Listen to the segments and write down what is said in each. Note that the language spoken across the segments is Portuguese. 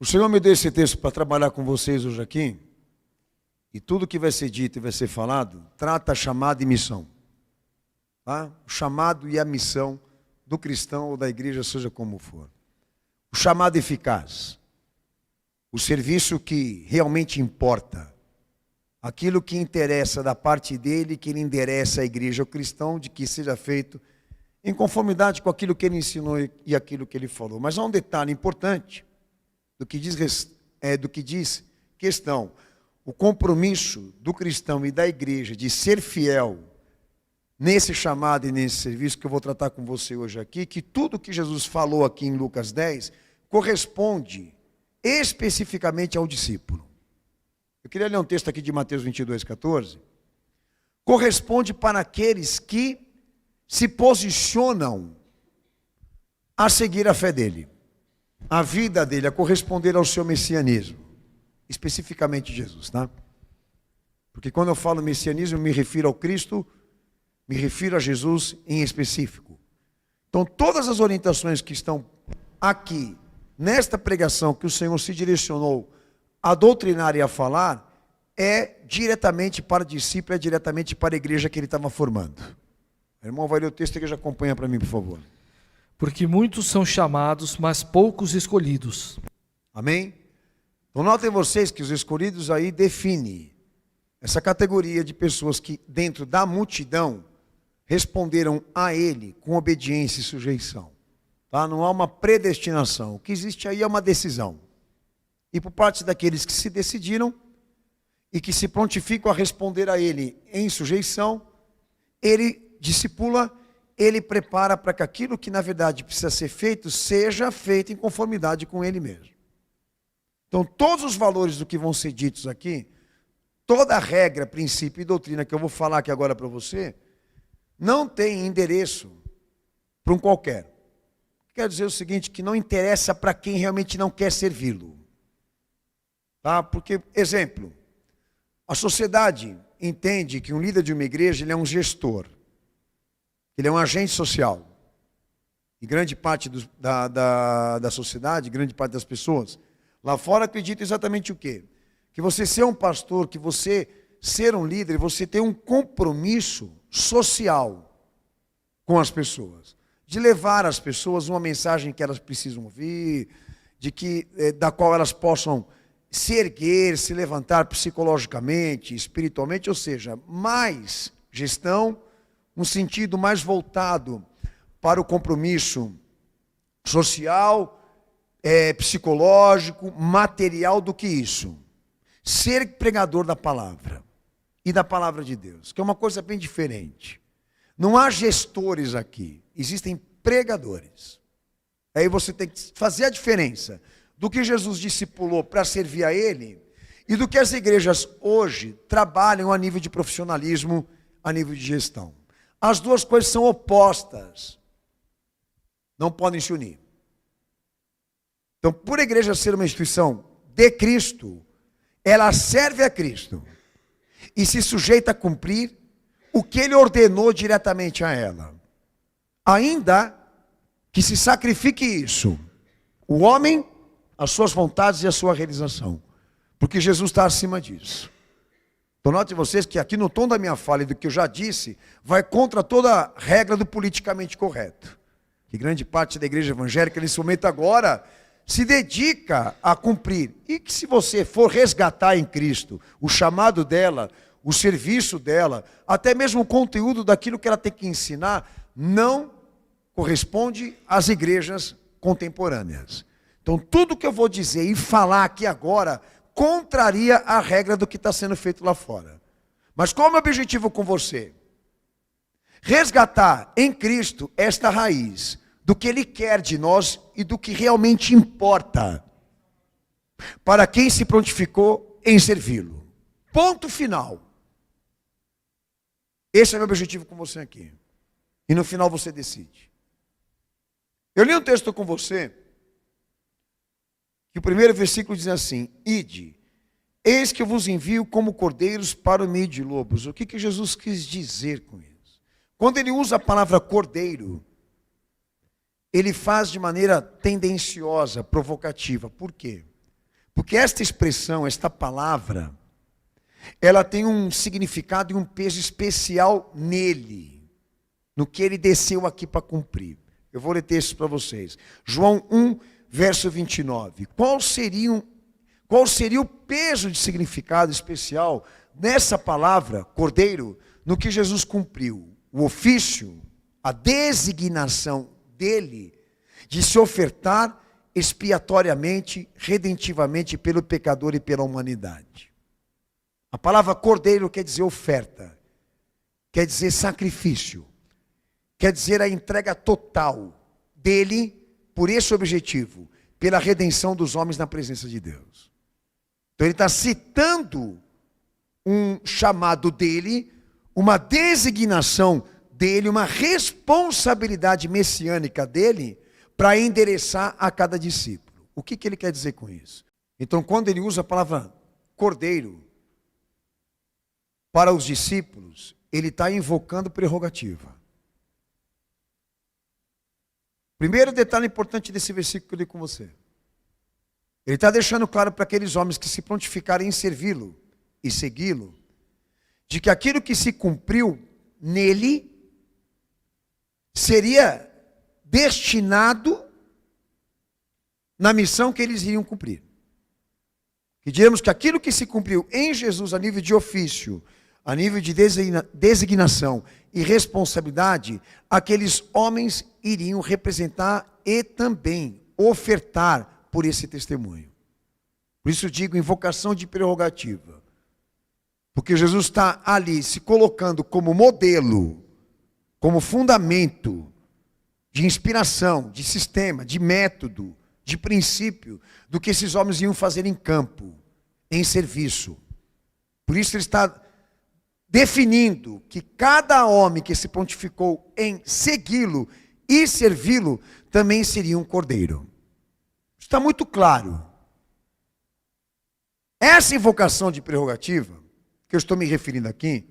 O Senhor me deu esse texto para trabalhar com vocês hoje aqui, e tudo que vai ser dito e vai ser falado, trata a chamada e missão. Tá? O chamado e a missão do cristão ou da igreja, seja como for. O chamado eficaz, o serviço que realmente importa, aquilo que interessa da parte dele, que ele endereça à igreja, ao cristão, de que seja feito em conformidade com aquilo que ele ensinou e aquilo que ele falou. Mas há um detalhe importante do que diz questão. O compromisso do cristão e da igreja de ser fiel nesse chamado e nesse serviço que eu vou tratar com você hoje aqui, que tudo que Jesus falou aqui em Lucas 10 corresponde especificamente ao discípulo. Eu queria ler um texto aqui de Mateus 22:14. Corresponde para aqueles que se posicionam a seguir a fé dele, a vida dele, a corresponder ao seu messianismo. Especificamente Jesus, tá? Porque quando eu falo messianismo, eu me refiro ao Cristo, me refiro a Jesus em específico. Então, todas as orientações que estão aqui, nesta pregação que o Senhor se direcionou a doutrinar e a falar, é diretamente para o discípulo, é diretamente para a igreja que ele estava formando. O irmão vai ler o texto que já acompanha para mim, por favor. Porque muitos são chamados, mas poucos escolhidos. Amém? Então notem vocês que os escolhidos aí definem essa categoria de pessoas que dentro da multidão responderam a ele com obediência e sujeição. Tá? Não há uma predestinação. O que existe aí é uma decisão. E por parte daqueles que se decidiram e que se prontificam a responder a ele em sujeição, ele discipula, ele prepara para que aquilo que na verdade precisa ser feito, seja feito em conformidade com ele mesmo. Então todos os valores do que vão ser ditos aqui, toda a regra, princípio e doutrina que eu vou falar aqui agora para você, não tem endereço para um qualquer. Quer dizer o seguinte, que não interessa para quem realmente não quer servi-lo. Tá? Porque, exemplo, a sociedade entende que um líder de uma igreja ele é um gestor. Ele é um agente social. E grande parte da sociedade, grande parte das pessoas, lá fora acredita exatamente o quê? Que você ser um pastor, que você ser um líder, você tem um compromisso social com as pessoas. De levar às pessoas uma mensagem que elas precisam ouvir, da qual elas possam se erguer, se levantar psicologicamente, espiritualmente, ou seja, mais gestão, um sentido mais voltado para o compromisso social, psicológico, material do que isso. Ser pregador da palavra e da palavra de Deus, que é uma coisa bem diferente. Não há gestores aqui, existem pregadores. Aí você tem que fazer a diferença do que Jesus discipulou para servir a ele e do que as igrejas hoje trabalham a nível de profissionalismo, a nível de gestão. As duas coisas são opostas. Não podem se unir. Então, por a igreja ser uma instituição de Cristo, ela serve a Cristo e se sujeita a cumprir o que ele ordenou diretamente a ela. Ainda que se sacrifique isso, o homem, as suas vontades e a sua realização. Porque Jesus está acima disso. Então note vocês que aqui no tom da minha fala e do que eu já disse, vai contra toda a regra do politicamente correto. Que grande parte da igreja evangélica nesse momento agora se dedica a cumprir. E que se você for resgatar em Cristo o chamado dela, o serviço dela, até mesmo o conteúdo daquilo que ela tem que ensinar, não corresponde às igrejas contemporâneas. Então tudo que eu vou dizer e falar aqui agora contraria a regra do que está sendo feito lá fora. Mas qual é o meu objetivo com você? Resgatar em Cristo esta raiz do que Ele quer de nós e do que realmente importa para quem se prontificou em servi-lo. Ponto final. Esse é o meu objetivo com você aqui. E no final você decide. Eu li um texto com você, que o primeiro versículo diz assim: Ide, eis que eu vos envio como cordeiros para o meio de lobos. O que Jesus quis dizer com isso? Quando ele usa a palavra cordeiro, ele faz de maneira tendenciosa, provocativa. Por quê? Porque esta expressão, esta palavra, ela tem um significado e um peso especial nele, no que ele desceu aqui para cumprir. Eu vou ler textos para vocês. João 1, verso 29. Qual seria o peso de significado especial nessa palavra, cordeiro, no que Jesus cumpriu? O ofício, a designação dele de se ofertar expiatoriamente, redentivamente pelo pecador e pela humanidade. A palavra cordeiro quer dizer oferta, quer dizer sacrifício, quer dizer a entrega total dele por esse objetivo, pela redenção dos homens na presença de Deus. Então ele está citando um chamado dele, uma designação dele, uma responsabilidade messiânica dele, para endereçar a cada discípulo. O que ele quer dizer com isso? Então, quando ele usa a palavra cordeiro para os discípulos, ele está invocando prerrogativa. Primeiro detalhe importante desse versículo que eu li com você. Ele está deixando claro para aqueles homens que se prontificarem em servi-lo e segui-lo, de que aquilo que se cumpriu nele seria destinado na missão que eles iriam cumprir. Que diremos que aquilo que se cumpriu em Jesus a nível de ofício, a nível de designação e responsabilidade, aqueles homens iriam representar e também ofertar por esse testemunho. Por isso eu digo invocação de prerrogativa. Porque Jesus está ali se colocando como modelo, como fundamento de inspiração, de sistema, de método, de princípio, do que esses homens iam fazer em campo, em serviço. Por isso ele está definindo que cada homem que se prontificou em segui-lo e servi-lo, também seria um cordeiro. Está muito claro. Essa invocação de prerrogativa, que eu estou me referindo aqui,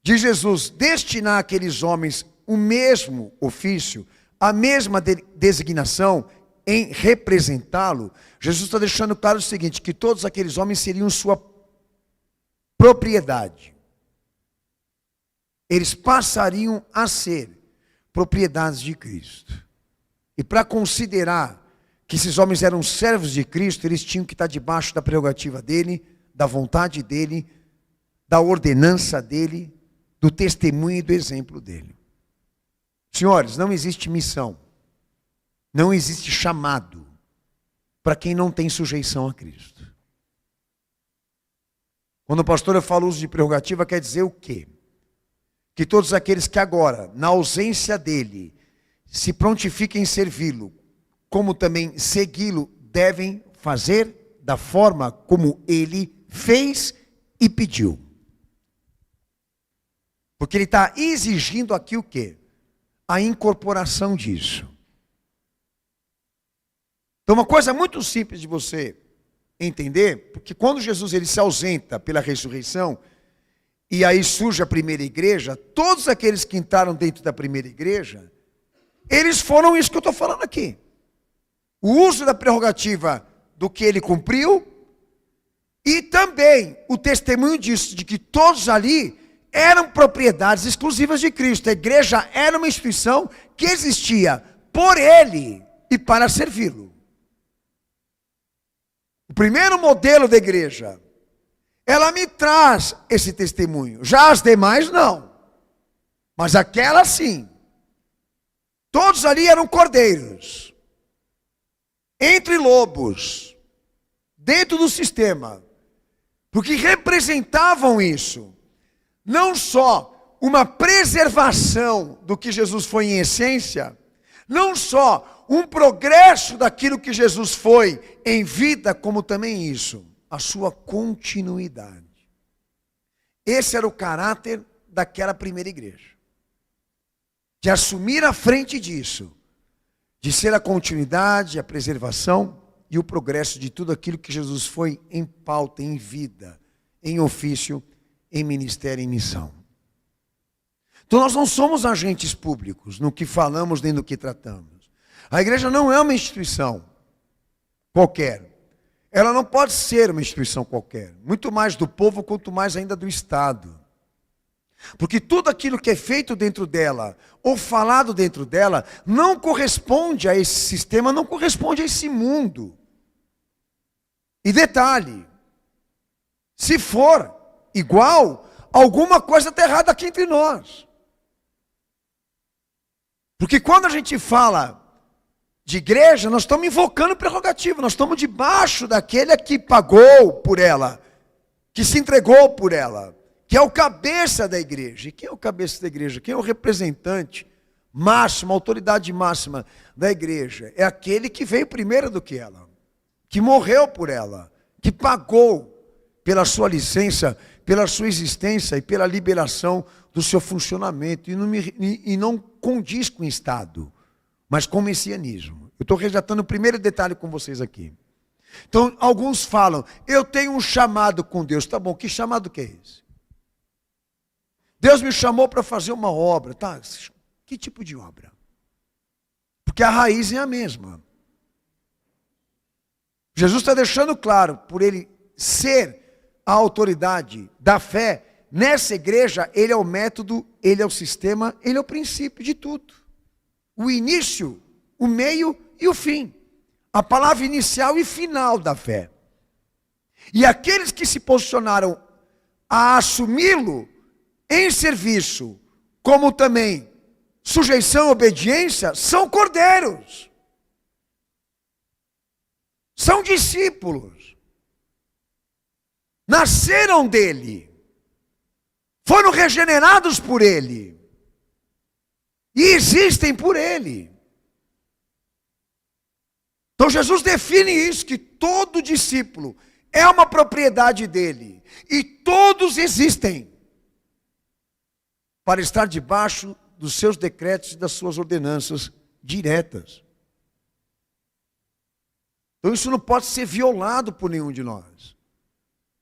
de Jesus destinar àqueles homens o mesmo ofício, a mesma designação em representá-lo, Jesus está deixando claro o seguinte, que todos aqueles homens seriam sua propriedade. Eles passariam a ser propriedades de Cristo. E para considerar que esses homens eram servos de Cristo, eles tinham que estar debaixo da prerrogativa dele, da vontade dele, da ordenança dele, do testemunho e do exemplo dele. Senhores, não existe missão, não existe chamado para quem não tem sujeição a Cristo. Quando o pastor fala uso de prerrogativa, quer dizer o quê? Que todos aqueles que agora, na ausência dele, se prontifiquem em servi-lo, como também segui-lo, devem fazer da forma como ele fez e pediu. Porque ele está exigindo aqui o quê? A incorporação disso. Então, uma coisa muito simples de você entender, porque quando Jesus ele se ausenta pela ressurreição, e aí surge a primeira igreja, todos aqueles que entraram dentro da primeira igreja, eles foram isso que eu estou falando aqui. O uso da prerrogativa do que ele cumpriu, e também o testemunho disso, de que todos ali eram propriedades exclusivas de Cristo. A igreja era uma instituição que existia por ele e para servi-lo. O primeiro modelo da igreja, ela me traz esse testemunho. Já as demais não. Mas aquela sim. Todos ali eram cordeiros. Entre lobos. Dentro do sistema. Porque representavam isso. Não só uma preservação do que Jesus foi em essência, não só um progresso daquilo que Jesus foi em vida, como também isso, a sua continuidade. Esse era o caráter daquela primeira igreja. De assumir a frente disso, de ser a continuidade, a preservação e o progresso de tudo aquilo que Jesus foi em pauta, em vida, em ofício, em ministério e em missão. Então nós não somos agentes públicos no que falamos nem no que tratamos. A igreja não é uma instituição qualquer. ela não pode ser uma instituição qualquer, muito mais do povo, quanto mais ainda do Estado. Porque tudo aquilo que é feito dentro dela, ou falado dentro dela, não corresponde a esse sistema, não corresponde a esse mundo. E detalhe, se for igual, alguma coisa está errada aqui entre nós. Porque quando a gente fala de igreja, nós estamos invocando prerrogativa, nós estamos debaixo daquele que pagou por ela, que se entregou por ela, que é o cabeça da igreja. E quem é o cabeça da igreja? Quem é o representante máximo, a autoridade máxima da igreja? É aquele que veio primeiro do que ela, que morreu por ela, que pagou pela sua licença, pela sua existência e pela liberação do seu funcionamento. E não condiz com o Estado, mas com o messianismo. Eu estou resgatando o primeiro detalhe com vocês aqui. Então, alguns falam, eu tenho um chamado com Deus. Tá bom, que chamado que é esse? Deus me chamou para fazer uma obra. Tá, que tipo de obra? Porque a raiz é a mesma. Jesus está deixando claro, por ele ser a autoridade da fé, nessa igreja, ele é o método, ele é o sistema, ele é o princípio de tudo. O início, o meio e o fim. A palavra inicial e final da fé. E aqueles que se posicionaram a assumi-lo em serviço, como também sujeição e obediência, são cordeiros. São discípulos. Nasceram dele. Foram regenerados por ele. E existem por ele. Então Jesus define isso, que todo discípulo é uma propriedade dele. E todos existem para estar debaixo dos seus decretos e das suas ordenanças diretas. Então isso não pode ser violado por nenhum de nós.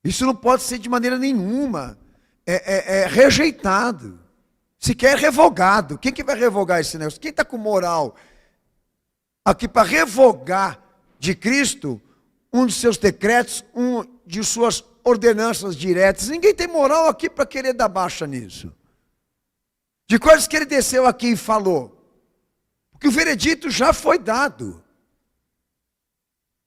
Isso não pode ser de maneira nenhuma rejeitado. Sequer revogado. Quem que vai revogar esse negócio? Quem está com moral aqui para revogar de Cristo um de seus decretos, um de suas ordenanças diretas? Ninguém tem moral aqui para querer dar baixa nisso. De coisas que ele desceu aqui e falou. Porque o veredito já foi dado.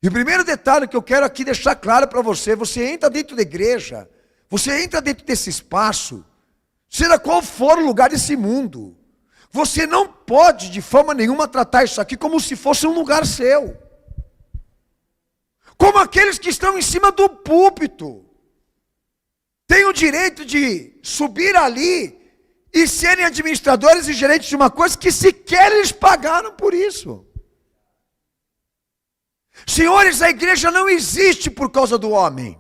E o primeiro detalhe que eu quero aqui deixar claro para você, você entra dentro da igreja, você entra dentro desse espaço, seja qual for o lugar desse mundo, você não pode de forma nenhuma tratar isso aqui como se fosse um lugar seu. Como aqueles que estão em cima do púlpito, têm o direito de subir ali e serem administradores e gerentes de uma coisa que sequer eles pagaram por isso. Senhores, a igreja não existe por causa do homem.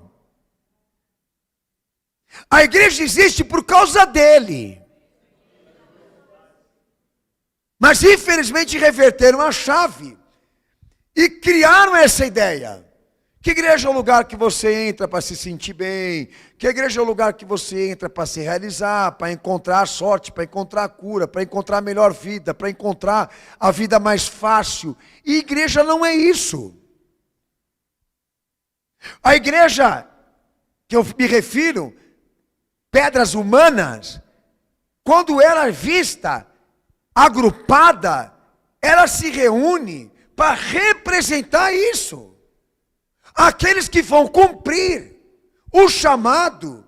A igreja existe por causa dele. Mas infelizmente reverteram a chave e criaram essa ideia. Que igreja é o lugar que você entra para se sentir bem? Que igreja é o lugar que você entra para se realizar, para encontrar sorte, para encontrar a cura, para encontrar a melhor vida, para encontrar a vida mais fácil? E igreja não é isso. A igreja que eu me refiro, pedras humanas, quando ela é vista, agrupada, ela se reúne para representar isso. Aqueles que vão cumprir o chamado,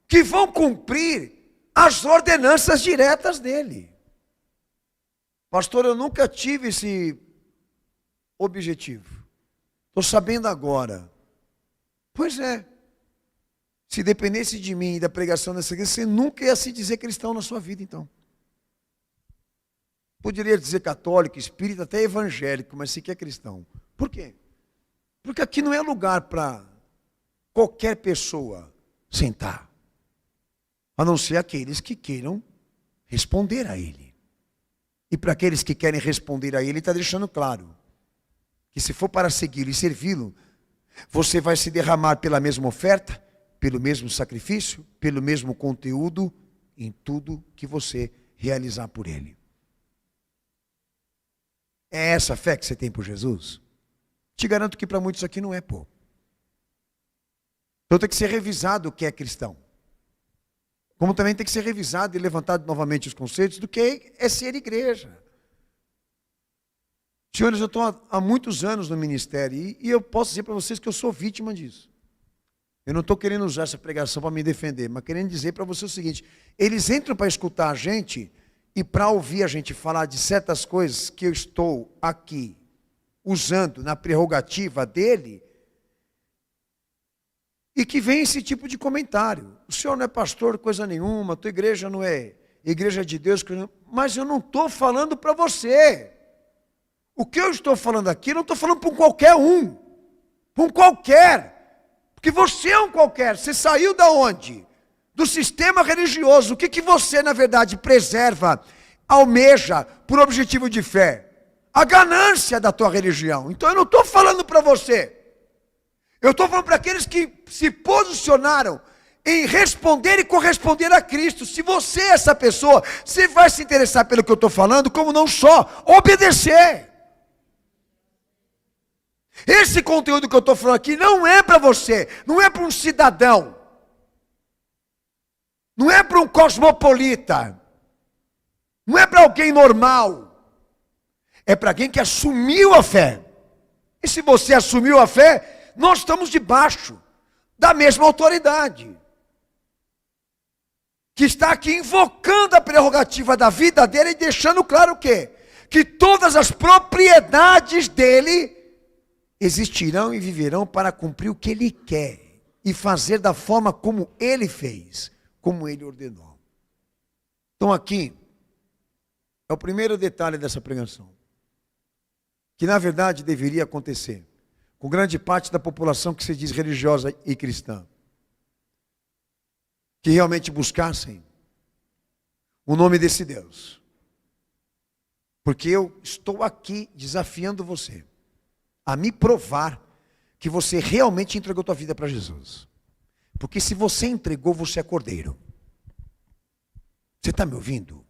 que vão cumprir as ordenanças diretas dele. Pastor, eu nunca tive esse objetivo. Estou sabendo agora. Pois é. Se dependesse de mim e da pregação dessa igreja, você nunca ia se dizer cristão na sua vida, então. Poderia dizer católico, espírita, até evangélico, mas sequer cristão. Por quê? Porque aqui não é lugar para qualquer pessoa sentar. A não ser aqueles que queiram responder a ele. E para aqueles que querem responder a ele, ele está deixando claro que se for para segui-lo e servi-lo, você vai se derramar pela mesma oferta, pelo mesmo sacrifício, pelo mesmo conteúdo, em tudo que você realizar por ele. É essa a fé que você tem por Jesus? Te garanto que para muitos aqui não é, pô. Então tem que ser revisado o que é cristão. Como também tem que ser revisado e levantado novamente os conceitos do que é ser igreja. Senhores, eu estou há muitos anos no ministério e eu posso dizer para vocês que eu sou vítima disso. Eu não estou querendo usar essa pregação para me defender, mas querendo dizer para você o seguinte: eles entram para escutar a gente e para ouvir a gente falar de certas coisas que eu estou aqui usando na prerrogativa dele, e que vem esse tipo de comentário. O senhor não é pastor, coisa nenhuma, a tua igreja não é igreja de Deus, mas eu não estou falando para você. O que eu estou falando aqui, eu não estou falando para um qualquer um. Para um qualquer. Porque você é um qualquer. Você saiu da onde? Do sistema religioso. O que você, na verdade, preserva, almeja, por objetivo de fé? A ganância da tua religião. Então eu não estou falando para você. Eu estou falando para aqueles que se posicionaram em responder e corresponder a Cristo. Se você é essa pessoa, você vai se interessar pelo que eu estou falando, como não só obedecer. Esse conteúdo que eu estou falando aqui não é para você, não é para um cidadão, não é para um cosmopolita, não é para alguém normal, é para alguém que assumiu a fé. E se você assumiu a fé, nós estamos debaixo da mesma autoridade, que está aqui invocando a prerrogativa da vida dele e deixando claro o quê? Que todas as propriedades dele existirão e viverão para cumprir o que ele quer e fazer da forma como ele fez, como ele ordenou. Então aqui é o primeiro detalhe dessa pregação, que na verdade deveria acontecer com grande parte da população que se diz religiosa e cristã, que realmente buscassem o nome desse Deus. Porque eu estou aqui desafiando você a me provar que você realmente entregou tua vida para Jesus. Porque se você entregou, você é cordeiro. Você está me ouvindo?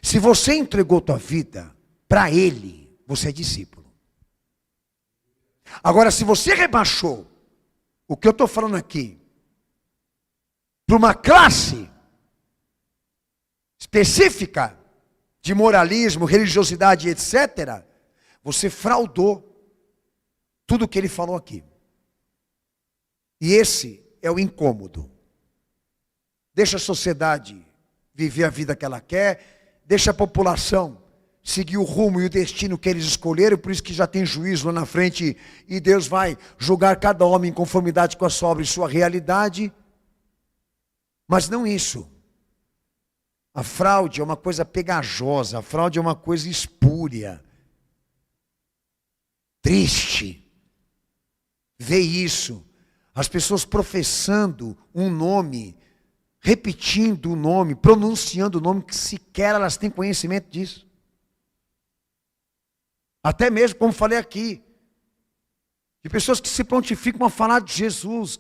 Se você entregou tua vida para Ele, você é discípulo. Agora, se você rebaixou o que eu estou falando aqui para uma classe específica de moralismo, religiosidade, etc., você fraudou tudo o que ele falou aqui. E esse é o incômodo. Deixa a sociedade viver a vida que ela quer, deixa a população seguir o rumo e o destino que eles escolheram, por isso que já tem juízo lá na frente, e Deus vai julgar cada homem em conformidade com a sua obra e sua realidade. Mas não isso. A fraude é uma coisa pegajosa, a fraude é uma coisa espúria. Triste ver isso, as pessoas professando um nome, repetindo o nome, pronunciando o nome, que sequer elas têm conhecimento disso. Até mesmo, como falei aqui, de pessoas que se prontificam a falar de Jesus,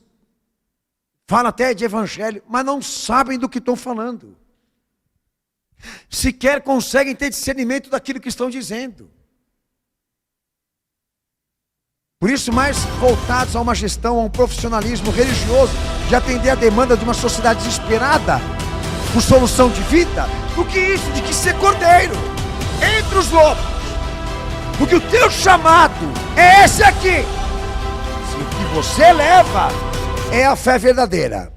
falam até de evangelho, mas não sabem do que estão falando. Sequer conseguem ter discernimento daquilo que estão dizendo. Por isso, mais voltados a uma gestão, a um profissionalismo religioso, de atender a demanda de uma sociedade desesperada por solução de vida, do que isso, de que ser cordeiro entre os lobos. Porque o teu chamado é esse aqui. Se o que você leva é a fé verdadeira.